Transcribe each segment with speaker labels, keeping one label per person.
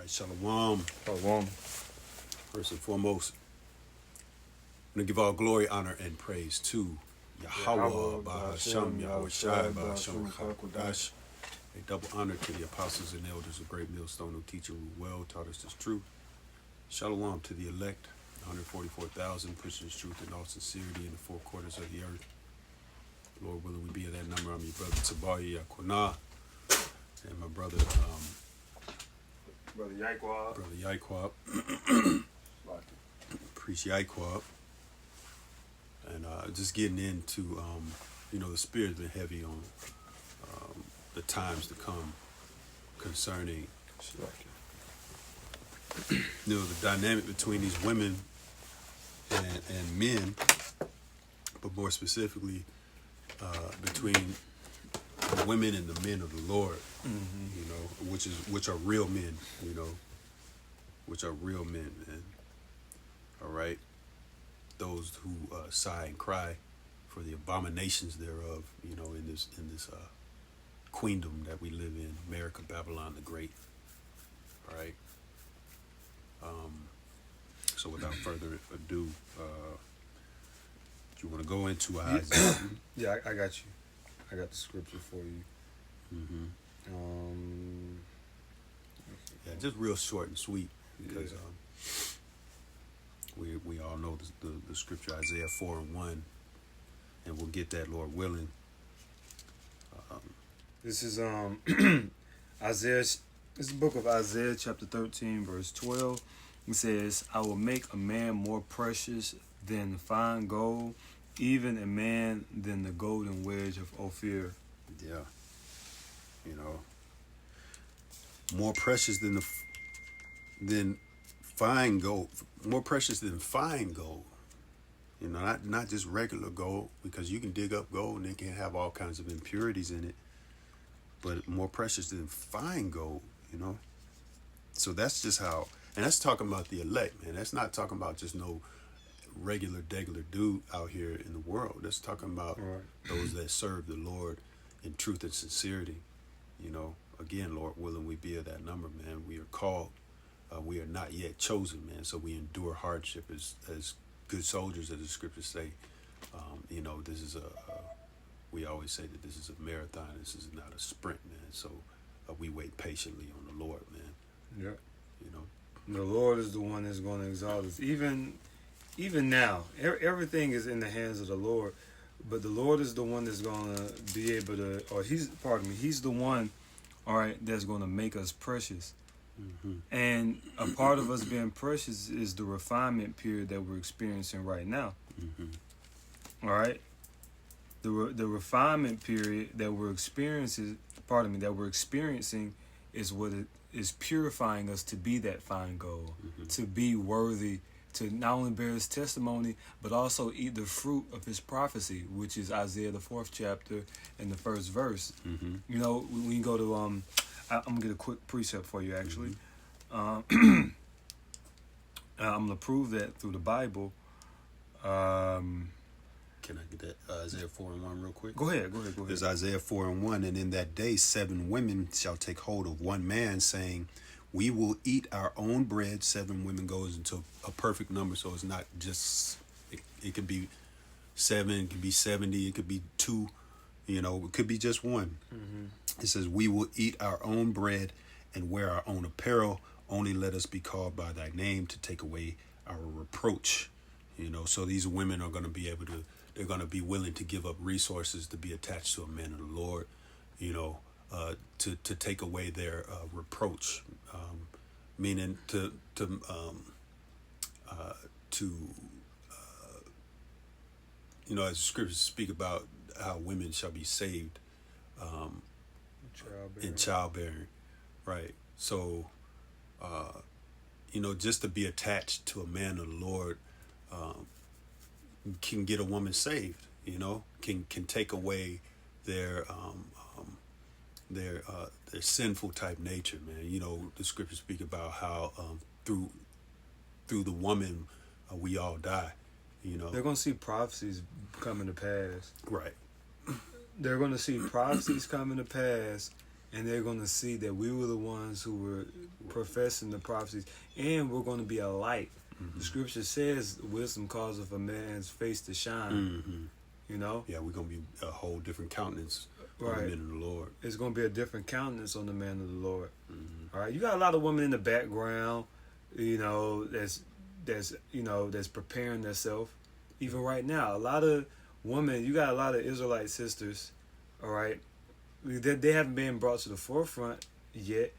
Speaker 1: right, shalom.
Speaker 2: Shalom.
Speaker 1: First and foremost, I'm going to give all glory, honor, and praise to Yahweh, Bahasham, Yahweh Shai, Bahasham, Hakodash. A double honor to the apostles and elders of Great Millstone who teach and who well taught us this truth. Shalom to the elect, 144,000, pushing this truth in all sincerity in the four quarters of the earth. Lord willing, we be of that number. I'm your brother Tabaya Yakwana, and my brother
Speaker 2: Brother Yaikwab.
Speaker 1: Appreciate Yaikwab. And just getting into, the spirit's been heavy on the times to come concerning, the dynamic between these women and men, but more specifically between the women and the men of the Lord, which are real men, which are real men, and all right, those who sigh and cry for the abominations thereof, in this queendom that we live in, America, Babylon the Great. All right. So without further ado, do you want to go into Isaiah?
Speaker 2: Yeah, I got you. I got the scripture for you.
Speaker 1: Yeah, just real short and sweet, because we all know the scripture, Isaiah 4:1, and we'll get that, Lord willing.
Speaker 2: This is Isaiah. This is the book of Isaiah, chapter 13, verse 12. It says, "I will make a man more precious than fine gold, even a man than the golden wedge of Ophir."
Speaker 1: Yeah, more precious than fine gold. More precious than fine gold. Not just regular gold, because you can dig up gold and it can have all kinds of impurities in it. But more precious than fine gold, So that's just how, and that's talking about the elect, man. That's not talking about just no regular dude out here in the world. That's talking about those that serve the Lord in truth and sincerity. Again, Lord willing, we be of that number, man. We are called. We are not yet chosen, man. So we endure hardship as good soldiers, as the scriptures say. This is we always say that this is a marathon. This is not a sprint, man. So we wait patiently on the Lord, man.
Speaker 2: Yeah. The Lord is the one that's going to exalt us. Even now, everything is in the hands of the Lord. But the Lord is the one that's going to be able to, He's the one, all right, that's going to make us precious. And a part of us being precious is the refinement period that we're experiencing right now. All right? The refinement period that we're experiencing is what it is, purifying us to be that fine gold, to be worthy, to not only bear his testimony, but also eat the fruit of his prophecy, which is Isaiah the 4th chapter and the 1st verse. When you go to, I'm going to get a quick precept for you, actually. I'm going to prove that through the Bible.
Speaker 1: Can I get that Isaiah 4:1 real quick?
Speaker 2: Go ahead.
Speaker 1: There's Isaiah 4:1, and in that day 7 women shall take hold of one man, saying, "We will eat our own bread." 7 women goes into a perfect number, so it's not just, it could be 7, it could be 70, it could be 2, it could be just 1. It says, "We will eat our own bread and wear our own apparel. Only let us be called by thy name to take away our reproach." So these women are going to be able to, they're going to be willing to give up resources to be attached to a man of the Lord, to take away their reproach, meaning as the scriptures speak about how women shall be saved in childbearing, right? So, just to be attached to a man of the Lord can get a woman saved, can take away their sinful type nature, man. The scriptures speak about how through the woman we all die.
Speaker 2: They're going to see prophecies coming to pass.
Speaker 1: Right.
Speaker 2: They're going to see prophecies coming to pass, and they're going to see that we were the ones who were professing the prophecies, and we're going to be a light.
Speaker 1: Mm-hmm.
Speaker 2: The scripture says wisdom causes a man's face to shine.
Speaker 1: Mm-hmm.
Speaker 2: You know?
Speaker 1: Yeah, we're going to be a whole different countenance on
Speaker 2: Right.
Speaker 1: the men of the Lord.
Speaker 2: It's going to be a different countenance on the man of the Lord.
Speaker 1: Mm-hmm.
Speaker 2: All right? You got a lot of women in the background, you know, that's preparing themselves. Even right now, a lot of women, you got a lot of Israelite sisters, all right? They haven't been brought to the forefront yet,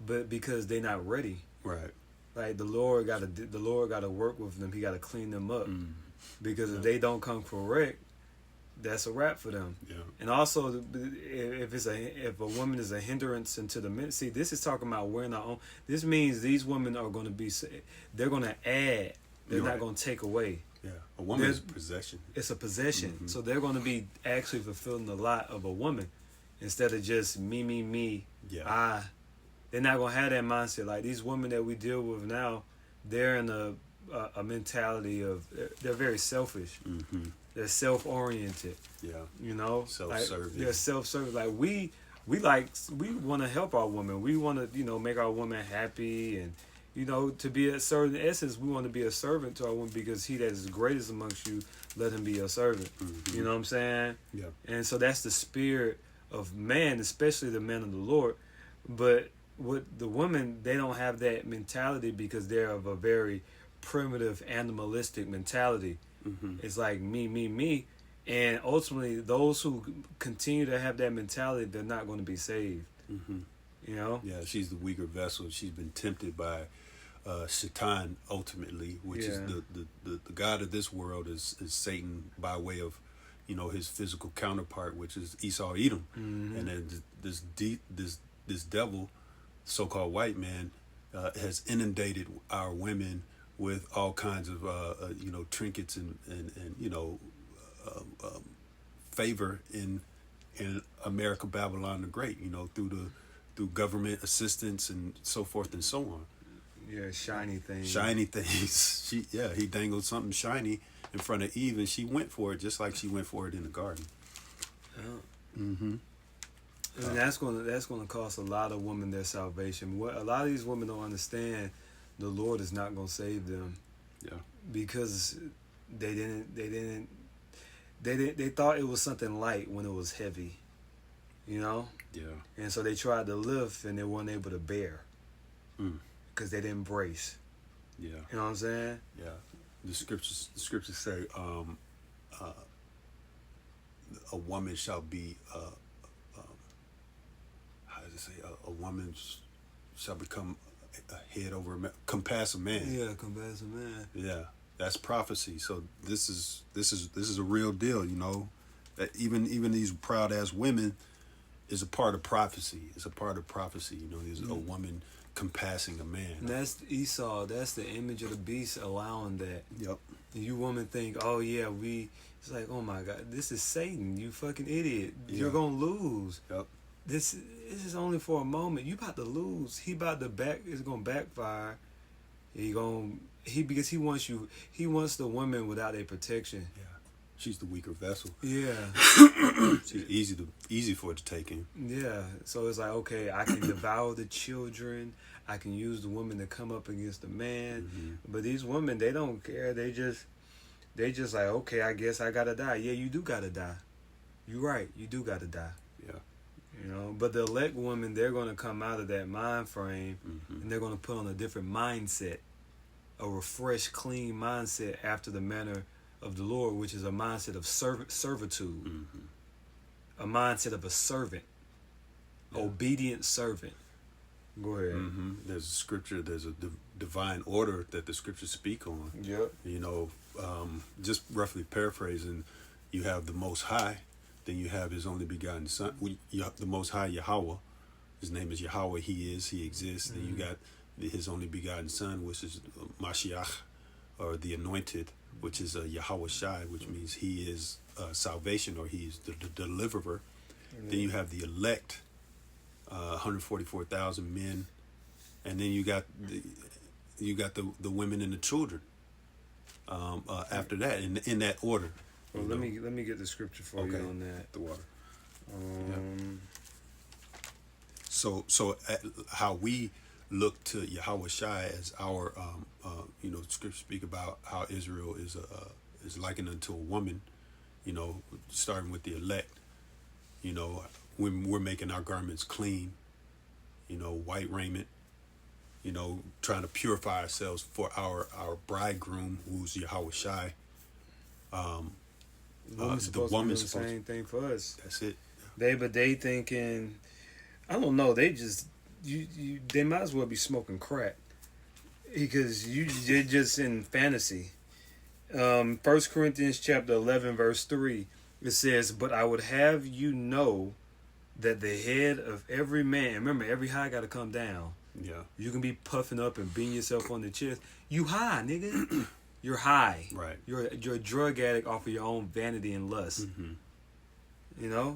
Speaker 2: but because they're not ready.
Speaker 1: Right.
Speaker 2: Like the Lord got to work with them. He got to clean them up, because if they don't come correct, that's a wrap for them.
Speaker 1: Yeah.
Speaker 2: And also, if a woman is a hindrance into the ministry, this is talking about wearing our own. This means these women are going to be, they're going to add. They're
Speaker 1: You're
Speaker 2: not
Speaker 1: right.
Speaker 2: going to take away.
Speaker 1: Yeah. A woman is possession.
Speaker 2: It's a possession.
Speaker 1: Mm-hmm.
Speaker 2: So they're going to be actually fulfilling the lot of a woman instead of just me,
Speaker 1: Yeah.
Speaker 2: I. They're not going to have that mindset. Like these women that we deal with now, they're in a mentality of, they're very selfish.
Speaker 1: Mm-hmm.
Speaker 2: They're self-oriented.
Speaker 1: Yeah.
Speaker 2: You know?
Speaker 1: Self-serving.
Speaker 2: Like, they're self-serving. Like we want to help our women. We want to, make our woman happy, and to be a servant. In essence, we want to be a servant to our woman, because he that is greatest amongst you, let him be your servant.
Speaker 1: Mm-hmm.
Speaker 2: You know what I'm saying?
Speaker 1: Yeah.
Speaker 2: And so that's the spirit of man, especially the man of the Lord. But with the women, they don't have that mentality, because they're of a very primitive, animalistic mentality.
Speaker 1: Mm-hmm.
Speaker 2: It's like me. And ultimately, those who continue to have that mentality, they're not going to be saved.
Speaker 1: Mm-hmm.
Speaker 2: You know?
Speaker 1: Yeah, she's the weaker vessel. She's been tempted by Satan ultimately, which is the god of this world is Satan, by way of his physical counterpart, which is Esau Edom.
Speaker 2: Mm-hmm.
Speaker 1: And then this devil, so-called white man, has inundated our women with all kinds of trinkets and favor in America, Babylon the Great, through government assistance and so forth and so on.
Speaker 2: Yeah, shiny things.
Speaker 1: Shiny things. He dangled something shiny in front of Eve, and she went for it, just like she went for it in the garden.
Speaker 2: Yeah.
Speaker 1: Mm-hmm.
Speaker 2: And that's gonna cost a lot of women their salvation. What a lot of these women don't understand, the Lord is not gonna save them.
Speaker 1: Yeah.
Speaker 2: Because they thought it was something light when it was heavy.
Speaker 1: Yeah.
Speaker 2: And so they tried to lift, and they weren't able to bear. Because they didn't brace.
Speaker 1: Yeah.
Speaker 2: You know what I'm saying?
Speaker 1: Yeah. The scriptures say, a woman shall be, how does it say? A woman shall become a head over a man, compass a man.
Speaker 2: Yeah, compass a man.
Speaker 1: Yeah, that's prophecy. So this is a real deal. That even these proud ass women is a part of prophecy. It's a part of prophecy. There's a woman compassing a man.
Speaker 2: And that's Esau. That's the image of the beast allowing that.
Speaker 1: Yep.
Speaker 2: You women think, oh yeah, it's like, oh my God, this is Satan. You fucking idiot.
Speaker 1: Yeah.
Speaker 2: You're gonna lose.
Speaker 1: Yep.
Speaker 2: This is only for a moment. You about to lose. It's gonna backfire. Because he wants you. He wants the woman without a protection.
Speaker 1: Yeah. She's the weaker vessel.
Speaker 2: Yeah.
Speaker 1: She's easy for it to take in.
Speaker 2: Yeah. So it's like, okay, I can devour the children. I can use the woman to come up against the man.
Speaker 1: Mm-hmm.
Speaker 2: But these women, they don't care. They just like, okay, I guess I gotta die. Yeah, you do gotta die. You're right. You do gotta die.
Speaker 1: Yeah.
Speaker 2: But the elect women, they're gonna come out of that mind frame,
Speaker 1: Mm-hmm.
Speaker 2: and they're gonna put on a different mindset, a refreshed, clean mindset after the manner of the Lord, which is a mindset of servitude,
Speaker 1: Mm-hmm.
Speaker 2: a mindset of a servant, obedient servant. Go ahead.
Speaker 1: Mm-hmm. There's a scripture. There's a divine order that the scriptures speak on.
Speaker 2: Yep.
Speaker 1: Just roughly paraphrasing, you have the Most High, then you have His only begotten Son. You have the Most High, Yahweh. His name is Yahweh. He exists.
Speaker 2: Mm-hmm.
Speaker 1: Then you got His only begotten Son, which is Mashiach, or the Anointed, which is Yahweh Shai, which means He is salvation, or He is the deliverer. Mm-hmm. Then you have the elect, 144,000 men, and then you got the women and the children. After that, in that order.
Speaker 2: Well, let me get the scripture for you on that.
Speaker 1: The water. So how we look to Yahweh Shai as our scripture speak about how Israel is likened unto a woman, starting with the elect. When we're making our garments clean, white raiment, trying to purify ourselves for our bridegroom, who's Yahweh Shai.
Speaker 2: The woman's supposed to do the same thing for us.
Speaker 1: That's it.
Speaker 2: They thinking, I don't know. They just they might as well be smoking crack because you're just in fantasy. 1 Corinthians chapter 11 verse 3, it says, "But I would have you know that the head of every man," remember, every high got to come down.
Speaker 1: Yeah.
Speaker 2: You can be puffing up and beating yourself on the chest. You high, nigga. You're high.
Speaker 1: Right.
Speaker 2: You're a drug addict off of your own vanity and lust.
Speaker 1: Mm-hmm.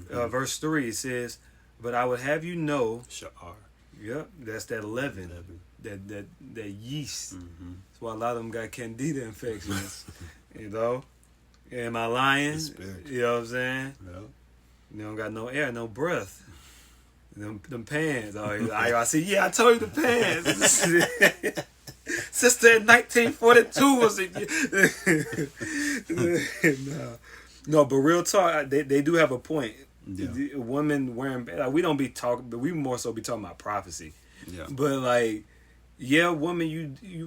Speaker 2: Verse 3, it says, "But I would have you know."
Speaker 1: Sha'ar.
Speaker 2: Yep, that's that 11. That yeast.
Speaker 1: Mm-hmm.
Speaker 2: That's why a lot of them got candida infections. Am I lying? You know what I'm saying?
Speaker 1: Yeah.
Speaker 2: They don't got no air, no breath. Them pants. I see. Yeah, I told you the pants. Sister in 1942 was it? No, but real talk, they do have a point.
Speaker 1: Yeah.
Speaker 2: Women wearing, we don't be talking, but we more so be talking about prophecy.
Speaker 1: Yeah.
Speaker 2: But woman, you